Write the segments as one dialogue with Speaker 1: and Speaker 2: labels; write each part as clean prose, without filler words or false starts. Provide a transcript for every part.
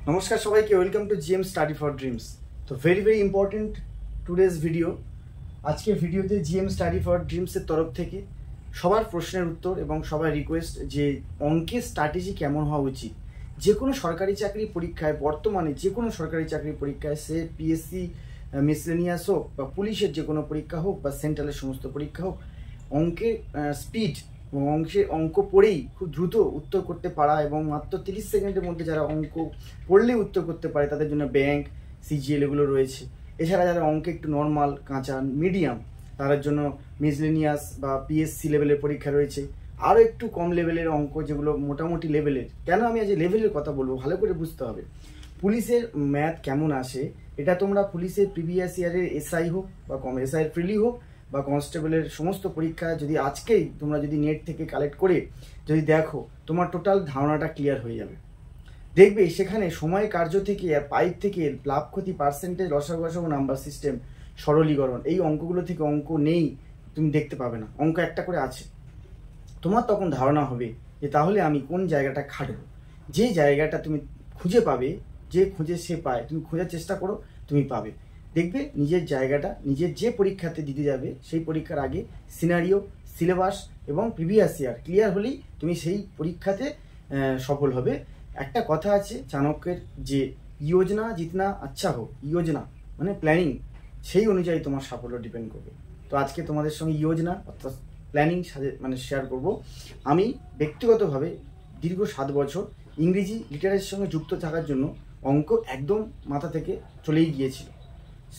Speaker 1: নমস্কার সবাইকে, welcome to GM study for dreams. তো ভেরি ইম্পর্টেন্ট টুডেজ ভিডিও। আজকের ভিডিওতে জিএম স্টাডি ফর ড্রিমসের তরফ থেকে সবার প্রশ্নের উত্তর এবং সবার রিকোয়েস্ট যে অঙ্কের স্ট্র্যাটেজি কেমন হওয়া উচিত যে কোনো সরকারি চাকরি পরীক্ষায়। বর্তমানে যে কোনো সরকারি চাকরি পরীক্ষায়, সে পিএসসি মিসলেনিয়াস হোক বা পুলিশের যে কোনো পরীক্ষা হোক বা সেন্ট্রালের সমস্ত পরীক্ষা হোক, অঙ্কের স্পিড এবং অঙ্ক পড়েই খুব দ্রুত উত্তর করতে পারা এবং মাত্র 30 সেকেন্ডের মধ্যে যারা অঙ্ক পড়লেই উত্তর করতে পারে তাদের জন্য ব্যাংক, সিজিএল এগুলো রয়েছে। এছাড়া যারা অঙ্কে একটু নর্মাল, কাঁচা, মিডিয়াম, তাদের জন্য মিসলেনিয়াস বা পিএসসি লেভেলের পরীক্ষা রয়েছে। আরও একটু কম লেভেলের অঙ্ক যেগুলো মোটামুটি লেভেলের। কেন আমি আজ লেভেলের কথা বলবো, ভালো করে বুঝতে হবে পুলিশের ম্যাথ কেমন আসে। এটা তোমরা পুলিশের প্রিভিয়াস ইয়ারের এসআই হোক বা এসআই প্রিলি হোক বা কনস্টেবলের সমস্ত পরীক্ষা যদি আজকেই তোমরা যদি নেট থেকে কালেক্ট করে যদি দেখো, তোমার টোটাল ধারণাটা ক্লিয়ার হয়ে যাবে। দেখবে সেখানে সময় কার্য থেকে, পাইপ থেকে, লাভ ক্ষতি, পার্সেন্টেজ, লসাগু নাম্বার সিস্টেম, সরলীকরণ, এই অঙ্কগুলো থেকে অঙ্ক নেই তুমি দেখতে পাবে না। অঙ্ক একটা করে আছে। তোমার তখন ধারণা হবে যে তাহলে আমি কোন জায়গাটা খাটবো। যে জায়গাটা তুমি খুঁজে পাবে, যে খুঁজে সে পায়, তুমি খোঁজার চেষ্টা করো, তুমি পাবে। দেখবে নিজের জায়গাটা নিজের যে পরীক্ষাতে দিতে যাবে সেই পরীক্ষার আগে সিনারিও, সিলেবাস এবং প্রিভিয়াস ইয়ার ক্লিয়ার হলেই তুমি সেই পরীক্ষাতে সফল হবে। একটা কথা আছে চাণক্যের, যে যোজনা জিতনা আচ্ছা হোক, যোজনা মানে প্ল্যানিং, সেই অনুযায়ী তোমার সাফল্য ডিপেন্ড করবে। তো আজকে তোমাদের সঙ্গে যোজনা অর্থাৎ প্ল্যানিং শেয়ার করব। আমি ব্যক্তিগতভাবে দীর্ঘ 7 বছর ইংরেজি লিটারেচারের সঙ্গে যুক্ত থাকার জন্য অঙ্ক একদম মাথা থেকে চলেই গিয়েছিল।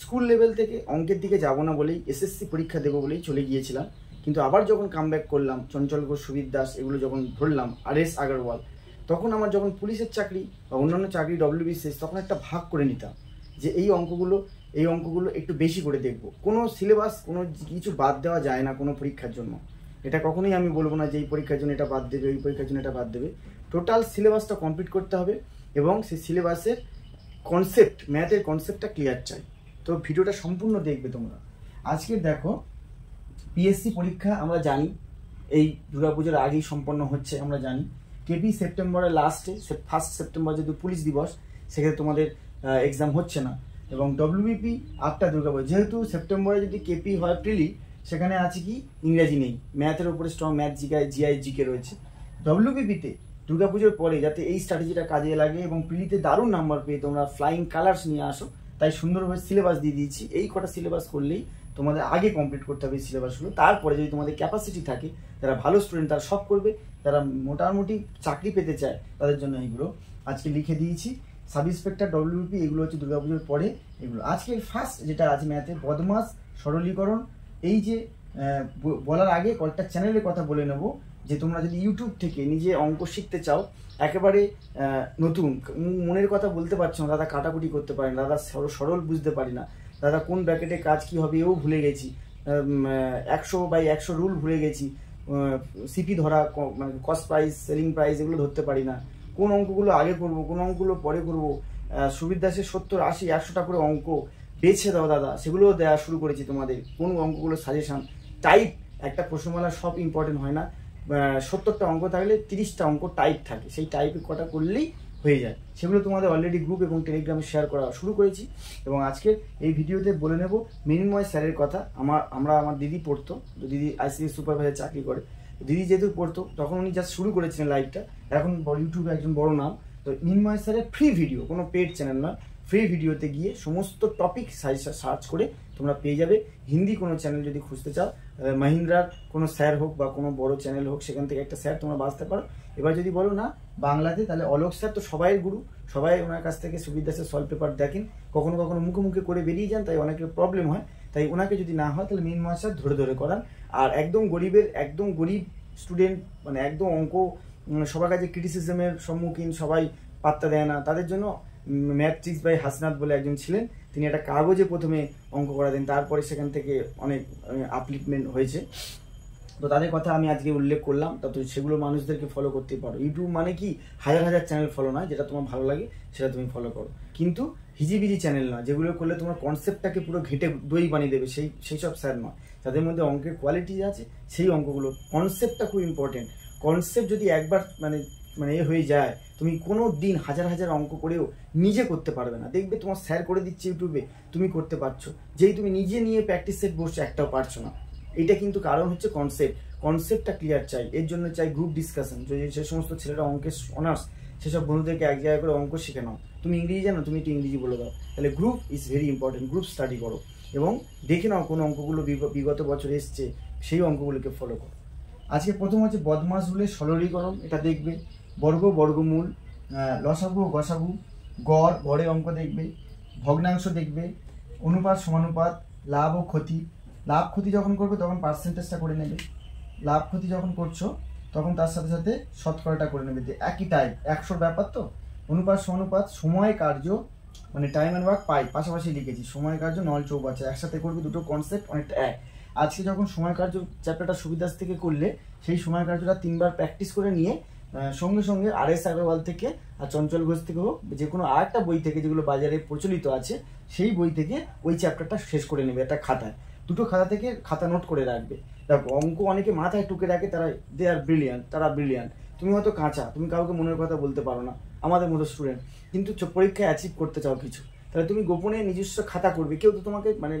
Speaker 1: স্কুল লেভেল থেকে অঙ্কের দিকে যাব না বলেই, এসএসসি পরীক্ষা দেবো বলেই চলে গিয়েছিলাম। কিন্তু আবার যখন কামব্যাক করলাম, চঞ্চল ঘোষ, সুবীর দাস এগুলো যখন ধরলাম, RS আগরওয়াল, তখন আমার যখন পুলিশের চাকরি বা অন্যান্য চাকরি WBCS, তখন একটা ভাগ করে নিতাম যে এই অঙ্কগুলো একটু বেশি করে দেখব। কোনো সিলেবাস, কোনো কিছু বাদ দেওয়া যায় না কোনো পরীক্ষার জন্য। এটা কখনোই আমি বলবো না যে এই পরীক্ষার জন্য এটা বাদ দেবে, এই পরীক্ষার জন্য এটা বাদ দেবে। টোটাল সিলেবাসটা কমপ্লিট করতে হবে এবং সেই সিলেবাসের কনসেপ্ট, ম্যাথের কনসেপ্টটা ক্লিয়ার চাই। তো ভিডিওটা সম্পূর্ণ দেখবে তোমরা। আজকে দেখো, পিএসসি পরীক্ষা আমরা জানি এই দুর্গাপুজোর আগেই সম্পন্ন হচ্ছে, আমরা জানি। কেপি সেপ্টেম্বরের লাস্টে, 1 সেপ্টেম্বর যেহেতু পুলিশ দিবস, সেক্ষেত্রে তোমাদের এক্সাম হচ্ছে না। এবং ডব্লিউবিপি আফটার দুর্গাপুজো, যেহেতু সেপ্টেম্বরে যদি কেপি হয় প্রিলি, সেখানে আছে কি ইংরাজি নেই, ম্যাথের উপরে স্ট্রং ম্যাথ, জিআই জিকে রয়েছে। ডব্লিউবিপিতে দুর্গাপুজোর পরে যাতে এই স্ট্র্যাটেজিটা কাজে লাগে এবং প্রিলিতে দারুণ নাম্বার পেয়ে তোমরা ফ্লাইং কালার্স নিয়ে আসো, তাই সুন্দরভাবে সিলেবাস দিয়ে দিয়েছি। এই কটা সিলেবাস করলেই তোমাদের আগে কমপ্লিট করতে হবে এই সিলেবাসগুলো। তারপরে যদি তোমাদের ক্যাপাসিটি থাকে, যারা ভালো স্টুডেন্ট তারা সব করবে, যারা মোটামুটি চাকরি পেতে চায় তাদের জন্য এইগুলো আজকে লিখে দিয়েছি। সাব ইন্সপেক্টর, ডব্লিউপি, এগুলো হচ্ছে দুর্গাপুজোর পরে এগুলো। আজকের ফার্স্ট যেটা আছে ম্যাথে, বদমাস, সরলীকরণ। এই যে বলার আগে কয়েকটা চ্যানেলের কথা বলে নেব, যে তোমরা যদি ইউটিউব থেকে নিজে অঙ্ক শিখতে চাও, একেবারে নতুন, মনের কথা বলতে পারছো না, দাদা কাটাকুটি করতে পারি না, দাদা সরল বুঝতে পারি না, দাদা কোন ব্র্যাকেটে কাজ কি হবে এও ভুলে গেছি, 100/100 রুল ভুলে গেছি, সিপি ধরা, মানে কস্ট প্রাইস, সেলিং প্রাইস এগুলো ধরতে পারি না, কোন অঙ্কগুলো আগে করব, কোন অঙ্কগুলো পরে করব, সুবীর দাসের 70, 80, 100টা করে অঙ্ক বেছে দাও দাদা, সেগুলোও দেওয়া শুরু করেছি তোমাদের। কোন অঙ্কগুলো সাজেশন, টাইপ, একটা প্রশ্নমালা সব ইম্পর্টেন্ট হয় না, 70টা অঙ্ক থাকলে 30টা অঙ্ক টাইপ থাকে, সেই টাইপে কটা করলেই হয়ে যায়। সেগুলো তোমাদের অলরেডি গ্রুপ এবং টেলিগ্রামে শেয়ার করা শুরু করেছি। এবং আজকে এই ভিডিওতে বলে নেব মৃন্ময় স্যারের কথা। আমার দিদি পড়তো, দিদি আইসিএস সুপারভাইজার চাকরি করে। দিদি যেহেতু পড়তো, তখন উনি জাস্ট শুরু করেছিলেন লাইভটা, এখন ইউটিউবে একজন বড় নাম। তো মৃন্ময় স্যারের ফ্রি ভিডিও, কোনো পেড চ্যানেল নয়, ফ্রি ভিডিওতে গিয়ে সমস্ত টপিক সার্চ করে তোমরা পেয়ে যাবে। হিন্দি কোনো চ্যানেল যদি খুঁজতে চাও, মাহিন্দ্রার কোনো স্যার হোক বা কোনো বড় চ্যানেল হোক, সেখান থেকে একটা স্যার তোমরা বাঁচতে পারো। এবার যদি বলো না বাংলাতে, তাহলে অলোক স্যার তো সবাইয়ের গুরু, সবাই ওনার কাছ থেকে সুবীর দাসের সলভ পেপার দেখেন, কখনো কখনো মুখে করে বেরিয়ে যান, তাই অনেকের প্রবলেম হয়। তাই ওনাকে যদি না হয় তাহলে মৃন্ময় স্যার ধরে করান। আর একদম গরিব স্টুডেন্ট, মানে একদম অঙ্ক সবার কাছে ক্রিটিসিজমের সম্মুখীন, সবাই পাত্তা দেয় না, তাদের জন্য ম্যাথট্রিক্স বাই হাসনাত বলে একজন ছিলেন, তিনি একটা কাগজে প্রথমে অঙ্ক করা দেন, তারপরে সেখান থেকে অনেক আপলিফমেন্ট হয়েছে। তো তাদের কথা আমি আজকে উল্লেখ করলাম, তো সেগুলো মানুষদেরকে ফলো করতে পারো। ইউটিউব মানে কি হাজার চ্যানেল ফলো নয়, যেটা তোমার ভালো লাগে সেটা তুমি ফলো করো, কিন্তু হিজিবিজি চ্যানেল নয়, যেগুলো করলে তোমার কনসেপ্টটাকে পুরো ঘেটে দই বানিয়ে দেবে, সেই সব স্যার নয়। তাদের মধ্যে অঙ্কের কোয়ালিটি আছে, সেই অঙ্কগুলো, কনসেপ্টটা খুব ইম্পর্টেন্ট। কনসেপ্ট যদি একবার মানে মানে এ হয়ে যায়, তুমি কোনো দিন হাজার হাজার অঙ্ক করেও নিজে করতে পারবে না। দেখবে তোমার স্যার করে দিচ্ছে ইউটিউবে, তুমি করতে পারছো, যেই তুমি নিজে নিয়ে প্র্যাকটিস সেট বসছো একটাও পারছো না। এটা কিন্তু কারণ হচ্ছে কনসেপ্টটা ক্লিয়ার চাই। এর জন্য চাই গ্রুপ ডিসকাশন। যদি যে সমস্ত ছেলেরা অঙ্কের অনার্স, সেসব বন্ধুদেরকে এক জায়গায় করে অঙ্ক শিখে নাও। তুমি ইংরেজি জানো, তুমি একটু ইংরেজি বলে দাও। তাহলে group is very important. Group study করো এবং দেখে নাও কোন অঙ্কগুলো বিগত বছর এসছে, সেই অঙ্কগুলোকে ফলো করো। আজকে প্রথম হচ্ছে বদমাশ রুলের সরলীকরণ, এটা দেখবে। বর্গমূল, লসাগু গসাগু, গড়ের অঙ্ক দেখবে, ভগ্নাংশ দেখবে, অনুপাত সমানুপাত, লাভ ও ক্ষতি। লাভ ক্ষতি যখন করবে তখন পার্সেন্টেজটা করে নেবে। লাভ ক্ষতি যখন করছো তখন তার সাথে সাথে শতকরাটা করে নেবে। একই টাইপ, 100 ব্যাপার তো। অনুপাত সমানুপাত, সময় কার্য মানে টাইম অ্যান্ড ওয়ার্ক পাই পাশাপাশি লিখেছি, সময় কার্য নল চৌবাচ্চা একসাথে করবে। দুটো কনসেপ্ট অনেকটা এক। আজকে যখন সময় কার্য চ্যাপ্টারটা সুবিধাস থেকে করলে, সেই সময় কার্যটা 3বার প্র্যাকটিস করে নিয়ে সঙ্গে সঙ্গে RS আগরওয়াল থেকে আর চঞ্চল ঘোষ থেকে হোক, যে কোনো আরেকটা বই থেকে যেগুলো বাজারে প্রচলিত আছে, সেই বই থেকে ওই চ্যাপ্টারটা শেষ করে নেবে একটা খাতায়। দুটো খাতা থেকে খাতা নোট করে রাখবে। দেখো অঙ্ক অনেকে মাথায় টুকে রাখে, দে আর ব্রিলিয়ান্ট, তারা ব্রিলিয়ান্ট। তুমি হয়তো কাঁচা, তুমি কাউকে মনের কথা বলতে পারো না, আমাদের মতো স্টুডেন্ট, কিন্তু পরীক্ষায় অ্যাচিভ করতে চাও কিছু, তাহলে তুমি গোপনে নিজস্ব খাতা করবে। কেউ তো তোমাকে মানে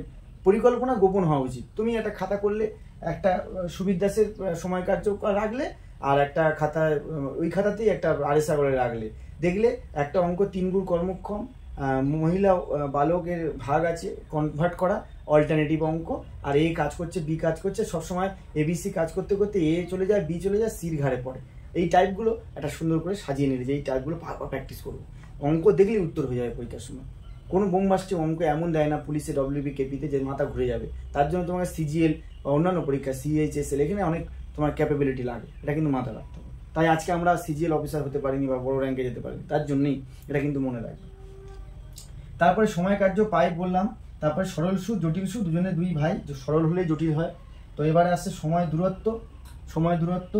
Speaker 1: পরিকল্পনা গোপন হওয়া উচিত। তুমি একটা খাতা করলে, একটা সুবীর দাসের সময় কার্য রাখলে, আর একটা খাতায় ওই খাতাতেই একটা RS আগরওয়ালের রাখলে, দেখলে একটা অঙ্ক 3 গুণ কর্মক্ষম, মহিলা বালকের ভাগ আছে কনভার্ট করা, অল্টারনেটিভ অঙ্ক, আর এ কাজ করছে বি কাজ করছে, সবসময় ABC কাজ করতে করতে এ চলে যায়, বি চলে যায়, সির ঘাড়ে পড়ে। এই টাইপগুলো একটা সুন্দর করে সাজিয়ে নিলে, যে এই টাইপগুলো বারবার প্র্যাকটিস করবো। অঙ্ক দেখলেই উত্তর হয়ে যাবে পরীক্ষার সময়। কোনো বোমবাস্টি অঙ্ক এমন দেয় না পুলিশে, WB KP-তে, যে মাথা ঘুরে যাবে। তার জন্য তোমাকে CGL বা অন্যান্য পরীক্ষা CHSL, এখানে অনেক তোমার ক্যাপাবিলিটি লাগে, এটা কিন্তু মাথা রাখতে হবে। তাই আজকে আমরা CGL অফিসার হতে পারিনি বা বড় র্যাঙ্কে যেতে পারিনি, তার জন্যই এটা কিন্তু মনে রাখবে। তারপরে সময় কার্য পাই বললাম। তারপরে সরল সুদ, জটিল সুদ, দুজনে দুই ভাই, সরল হলে জটিল হয়। তো এবারে আসছে সময় দূরত্ব,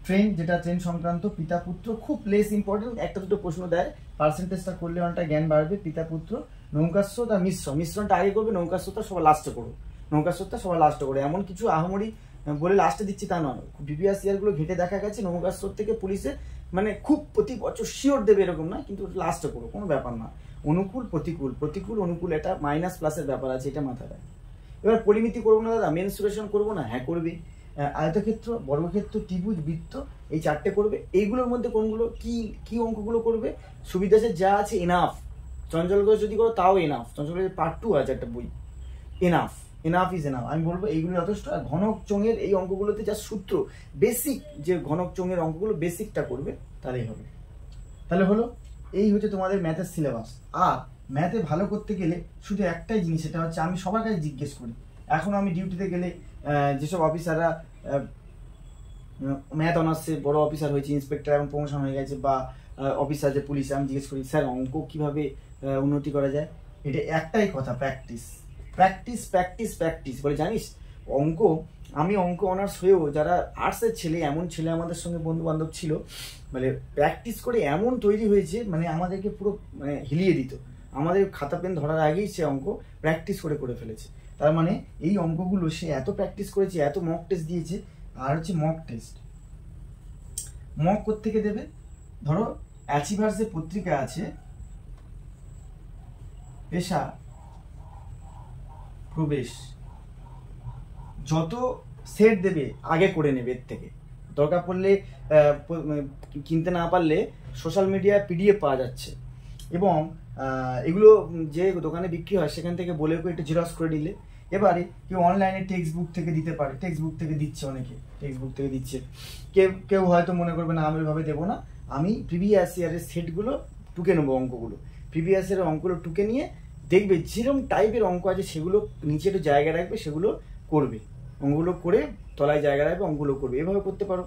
Speaker 1: ট্রেন, যেটা ট্রেন সংক্রান্ত, পিতা পুত্র, খুব লেস ইম্পর্টেন্ট, একটা দুটো প্রশ্ন দেয়, পার্সেন্টেজটা করলে অনেকটা জ্ঞান বাড়বে। পিতা পুত্র, নৌকাস্রোত আর মিশ্রণটা আগে করবে, নৌকাস্রোতটা সবার লাস্টে করো। এমন কিছু আহামরি বলে লাস্টে দিচ্ছি তা নয়। প্রিভিয়াস ইয়ারগুলো ঘেটে দেখা গেছে, নৌকাস্রোত থেকে পুলিশে মানে খুব প্রতি বছর শিওর দেবে এরকম না, কিন্তু লাস্টে করো, কোনো ব্যাপার না। অনুকূল প্রতিকূল অনুকূল, এটা মাইনাস প্লাসের ব্যাপার আছে, এটা মাথায় রাখবে। এবার পরিমিতি করবো না দাদা, মেনসুরেশন করবো না, হ্যাঁ করবে। আয়তক্ষেত্র, বর্গক্ষেত্র, ত্রিভুজ, বৃত্ত, এই 4টে করবে। এইগুলোর মধ্যে কোনগুলো কি অঙ্কগুলো করবে? সুবিধাসের যা আছে এনাফ। চঞ্চল ঘোষ যদি করো তাও এনাফ। চঞ্চল ঘোষের পার্ট 2 আছে একটা বই, এনাফ ইজ এনাফ, আমি বলবো এইগুলো যথেষ্ট। আর ঘনক চোঙের এই অঙ্কগুলোতে যা সূত্র, বেসিক যে ঘনক চোঙের অঙ্কগুলো, বেসিকটা করবে, তাহলেই হবে। তাহলে হলো, এই হচ্ছে তোমাদের ম্যাথের সিলেবাস। আর ম্যাথে ভালো করতে গেলে শুধু একটাই জিনিস, সেটা হচ্ছে আমি সবার কাছে জিজ্ঞেস করি। এখন আমি ডিউটিতে গেলে যেসব অফিসাররা ম্যাথ অনার্সে বড় অফিসার হয়েছে, ইন্সপেক্টর এবং প্রমোশন হয়ে গেছে, বা অফিসার যে পুলিশে, আমি জিজ্ঞেস করি, স্যার অঙ্ক কিভাবে উন্নতি করা যায়? এটা একটাই কথা, প্র্যাকটিস বলে। জানিস অঙ্ক, আমি অঙ্ক অনার্স হয়েও যারা আর্টসের ছেলে, এমন ছেলে আমাদের সঙ্গে বন্ধু বান্ধব ছিল, মানে প্র্যাকটিস করে এমন তৈরি হয়েছে, মানে আমাদেরকে পুরো মানে হিলিয়ে দিত। আমাদের খাতা পেন ধরার আগেই সে অঙ্ক প্র্যাকটিস করে ফেলেছে। তার মানে এই অঙ্কগুলো সে এত প্র্যাকটিস করেছে, এত মক টেস্ট দিয়েছে। আর হচ্ছে মক কোত্থেকে দেবে? ধরো অ্যাচিভার্স যে পত্রিকা আছে, পেশা প্রবেশ, যত সেট দেবে আগে করে নেবে। এর থেকে দরকার পড়লে কিনতে না পারলে সোশ্যাল মিডিয়ায় PDF পাওয়া যাচ্ছে, এবং এগুলো যে দোকানে বিক্রি হয় সেখান থেকে বলে একটু জেরক্স করে নিলে। এবারে কেউ অনলাইনে টেক্সট বুক থেকে দিতে পারে, টেক্সট বুক থেকে দিচ্ছে, অনেকে টেক্সট বুক থেকে দিচ্ছে। কেউ হয়তো মনে করবে না আমি ওইভাবে দেবো না, আমি প্রিভিয়াস ইয়ারের সেটগুলো টুকে নেবো, অঙ্কগুলো প্রিভিয়াস ইয়ারের অঙ্কগুলো টুকে নিয়ে দেখবে যেরকম টাইপের অঙ্ক আছে সেগুলো নিচে একটু জায়গা রাখবে, সেগুলো করবে, অঙ্কগুলো করে তলায় জায়গা রাখবে, অঙ্কগুলো করবে। এভাবে করতে পারো।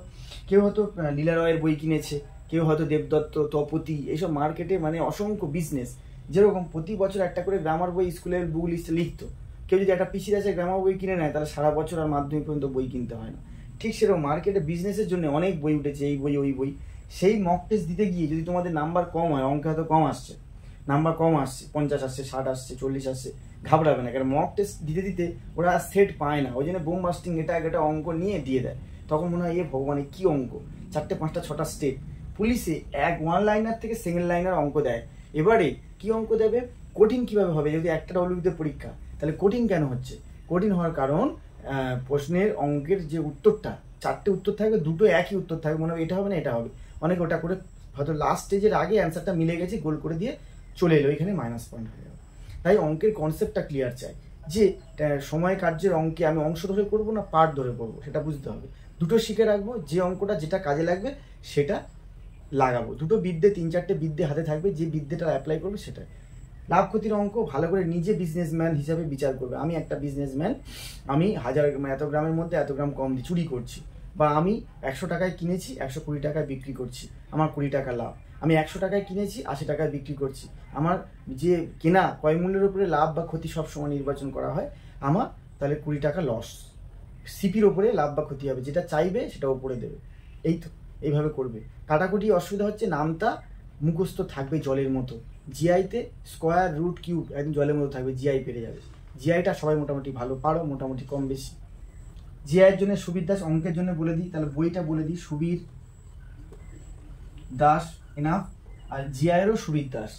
Speaker 1: কেউ হয়তো লীলা রয়ের বই কিনেছে, কেউ হয়তো দেবদত্ত, তপতি, এইসব মার্কেটে মানে অসংখ্য বিজনেস। যেরকম প্রতি বছর একটা করে গ্রামার বই স্কুলের বুক লিস্টে লিখতো, কেউ যদি একটা পিসি আছে গ্রামার বই কিনে নেয়, তাহলে সারা বছর আর মাধ্যমিক পর্যন্ত বই কিনতে হয় না। ঠিক সেরকম মার্কেটে বিজনেসের জন্য অনেক বই উঠেছে, এই বই ওই বই। সেই মক টেস্ট দিতে গিয়ে যদি তোমাদের নাম্বার কম হয়, অঙ্কে হয়তো কম আসছে, নাম্বার কম আসছে, 50 আসছে, 60 আসছে, 40 আসছে, ঘাবড়াবে না। কারণ মক টেস্ট দিতে দিতে ওরা সেট পায় না, ওই জন্য বোম বাস্টিং এটা একটা অঙ্ক নিয়ে দিয়ে দেয়। তখন মনে হয় এ ভগবান কি অঙ্ক, 4টে 5টা 6টা স্টেপ, পুলিশে ওয়ান লাইনার থেকে সিঙ্গেল লাইনার অঙ্ক দেয়। এবারে কি অঙ্ক দেবে, কঠিন কিভাবে হবে? যদি একটা ডব্লিউবিতে পরীক্ষা, তাহলে কঠিন কেন হচ্ছে? কঠিন হওয়ার কারণ প্রশ্নের অঙ্কের যে উত্তরটা, 4টে উত্তর থাকবে, 2টো একই উত্তর থাকবে, মনে হবে এটা হবে না এটা হবে, অনেকে ওটা করে হয়তো লাস্ট স্টেজের আগে অ্যান্সারটা মিলে গেছে, গোল করে দিয়ে চলে এলো, এখানে মাইনাস পয়েন্ট হয়ে যাবে। তাই অঙ্কের কনসেপ্টটা ক্লিয়ার চাই, যে সময় কার্যের অঙ্কে আমি অংশ ধরে করবো না পার্ট ধরে করবো, সেটা বুঝতে হবে। দুটো শিখে রাখবো, যে অঙ্কটা যেটা কাজে লাগবে সেটা লাগাবো। দুটো বিদ্যে, 3-4টে বিদ্যে হাতে থাকবে, যে বিদ্যেটা অ্যাপ্লাই করবে সেটাই। লাভ ক্ষতির অঙ্ক ভালো করে নিজে বিজনেসম্যান হিসাবে বিচার করবে। আমি একটা বিজনেসম্যান, আমি এত গ্রামের মধ্যে এত গ্রাম কম দিয়ে চুরি করছি, বা আমি 100 টাকায় কিনেছি 120 টাকায় বিক্রি করছি, আমার 20 টাকা লাভ। আমি 100 টাকায় কিনেছি 80 টাকায় বিক্রি করছি, আমার যে কেনা ক্রয় মূল্যের উপরে লাভ বা ক্ষতি সবসময় নির্বাচন করা হয়, আমার তাহলে 20 টাকা লস। সিপির ওপরে লাভ বা ক্ষতি হবে, যেটা চাইবে সেটা ওপরে দেবে। এই তো এইভাবে করবে। কাটাকুটি অসুবিধা হচ্ছে, নামতা মুখস্থ থাকবে জলের মতো, জিআইতে স্কোয়ার রুট কিউব একদম জলের মতো থাকবে, জিআই পেরে যাবে। জিআইটা সবাই মোটামুটি ভালো পারো, মোটামুটি কম বেশি। জিআইয়ের জন্য সুবীর দাস, অঙ্কের জন্য বলে দিই, তাহলে বইটা বলে দিই, সুবীর দাস এনাফ, আর জিআইয়েরও সুবীর দাস।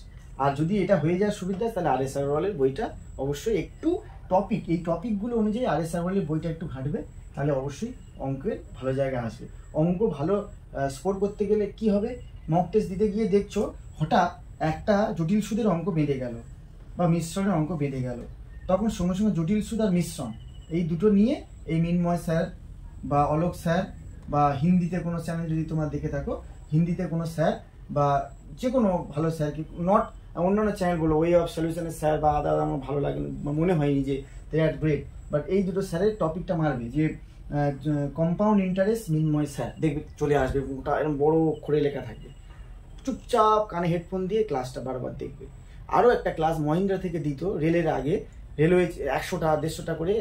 Speaker 1: আর যদি এটা হয়ে যায় সুবীর দাস, তাহলে আর এস আগরওয়ালের বইটা অবশ্যই একটু টপিক, এই টপিকগুলো অনুযায়ী আর এস আগরওয়ালের বইটা একটু ঘাঁটবে, তাহলে অবশ্যই অঙ্কের ভালো জায়গায় আসবে। অঙ্ক ভালো স্কোর করতে গেলে কি হবে, মক টেস্ট দিতে গিয়ে দেখছো হঠাৎ একটা জটিল সুদের অঙ্ক বেঁধে গেল, বা মিশ্রণের অঙ্ক বেঁধে গেল, তখন সঙ্গে সঙ্গে জটিল সুদ আর মিশ্রণ এই দুটো নিয়ে এই মিনময় স্যার বা অলোক স্যার, বা হিন্দিতে কোনো চ্যানেল যদি তোমরা দেখে থাকো, হিন্দিতে কোনো স্যার বা যে কোনো ভালো স্যার, কি নট অন্যান্য চ্যানেলগুলো, ওয়ে অফ সলিউশনের স্যার বা আদার আমার ভালো লাগে, মনে হয়নি যে দে আর গ্রেট, বাট এই দুটো স্যারের টপিকটা মারবে, যে কম্পাউন্ড ইন্টারেস্ট মিনময় স্যার, দেখবে চলে আসবে, ওটা এরকম বড় অক্ষরে লেখা থাকবে, চুপচাপ কানে হেডফোন দিয়ে ক্লাসটা বারবার দেখবে। আরও একটা ক্লাস মহিন্দ্রা থেকে দিত রেলের আগে, রেলওয়ে 100টা 150টা করে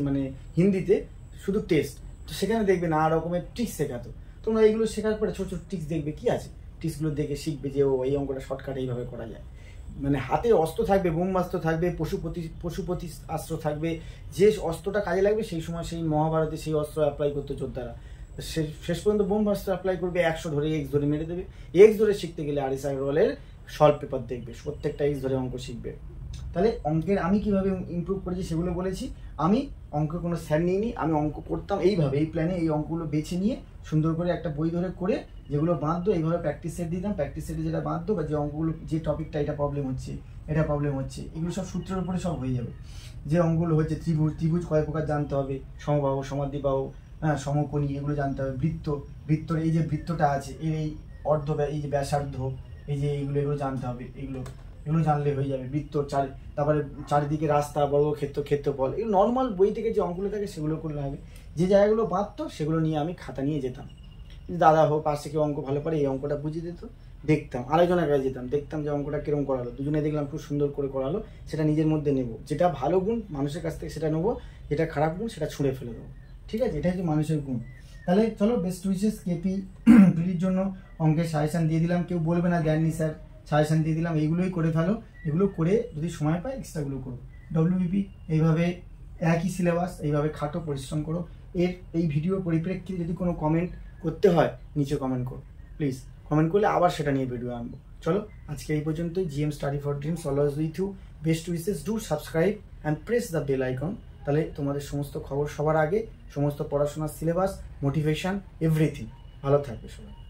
Speaker 1: মানে হিন্দিতে শুধু টেস্ট, তো সেখানে দেখবে নানা রকমের ট্রিক্স শেখাতো। তোমরা এইগুলো শেখার পরে ছোট ছোট ট্রিক্স দেখবে, কি আছে ট্রিক্সগুলো দেখে শিখবে যে ও এই অঙ্কটা শর্টকাট এইভাবে করা যায়। মানে হাতে অস্ত্র থাকবে, ব্রহ্মাস্ত্র থাকবে, পশুপতি অস্ত্র থাকবে, যে অস্ত্রটা কাজে লাগবে সেই সময় সেই মহাভারতে সেই অস্ত্র অ্যাপ্লাই করতো যোদ্ধারা, শেষ পর্যন্ত ব্রহ্মাস্ত্র অ্যাপ্লাই করবে, 100 ধরে এক্স ধরে মেরে দেবে। এক্স ধরে শিখতে গেলে আর এস আগরওয়ালের সলভ পেপার দেখবে, প্রত্যেকটা এক্স ধরে অঙ্ক শিখবে। তাহলে অঙ্কের আমি কিভাবে ইমপ্রুভ করেছি সেগুলো বলেছি। আমি অঙ্কের কোনো স্যার নিইনি, আমি অঙ্ক করতাম এইভাবে, এই প্ল্যানে এই অঙ্কগুলো বেছে নিয়ে সুন্দর করে একটা বই ধরে করে, যেগুলো বাঁধতো এইভাবে প্র্যাকটিস সেট দিতাম, প্র্যাকটিস সেটে যেটা বাঁধতো বা যে অঙ্কগুলো, যে টপিকটা এটা প্রবলেম হচ্ছে এটা প্রবলেম হচ্ছে, এগুলো সব সূত্রের উপরে সব হয়ে যাবে। যে অঙ্কগুলো হচ্ছে ত্রিভুজ কয় প্রকার জানতে হবে, সমবাহু সমাদ্বিবাহু, হ্যাঁ সমকোণী, এগুলো জানতে হবে। বৃত্তর এই যে বৃত্তটা আছে, এই অর্ধ, এই যে ব্যাসার্ধ, এই যে এগুলো জানতে হবে, এগুলো জানলে হয়ে যাবে। বৃত্তর তারপরে চারিদিকে রাস্তা, ক্ষেত্রফল, এই নর্মাল বই থেকে যে অঙ্কগুলো থাকে সেগুলো করলে হবে। যে জায়গাগুলো বাঁধতো সেগুলো নিয়ে আমি খাতা নিয়ে যেতাম, দাদা হোক পাশে কেউ অঙ্ক ভালো পারে, এই অঙ্কটা বুঝিয়ে দিত, দেখতাম, আরেকজনের কাছে যেতাম, দেখতাম যে অঙ্কটা কিরকম করালো, দুজনে দেখলাম খুব সুন্দর করে করালো, সেটা নিজের মধ্যে নেব, যেটা ভালো গুণ মানুষের কাছ থেকে সেটা নেবো, যেটা খারাপ গুণ সেটা ছুঁড়ে ফেলে দেবো। ঠিক আছে, এটা হচ্ছে মানুষের গুণ। তাহলে চলো, বেস্ট উইশেস কেপি পিলির জন্য অঙ্কের সাজেশান দিয়ে দিলাম, কেউ বলবে না দেননি স্যার, সাজেশান দিয়ে দিলাম, এইগুলোই করে ফেলো, এগুলো করে যদি সময় পায় এক্সট্রাগুলো করো। ডব্লিউবিপি এইভাবে একই সিলেবাস, এইভাবে খাটো, পরিশ্রম করো। এই ভিডিওর পরিপ্রেক্ষিতে যদি কোনো কমেন্ট করতে হয় নিচে কমেন্ট করো প্লিজ, কমেন্ট করলে আবার সেটা নিয়ে ভিডিও আনবো। চলো আজকে এই পর্যন্তই। GM study for dreams always with you, best wishes, do subscribe and press the bell icon, তাহলে তোমাদের সমস্ত খবর সবার আগে, সমস্ত পড়াশোনার সিলেবাস, মোটিভেশন, এভরিথিং। ভালো থাকবে সবাই।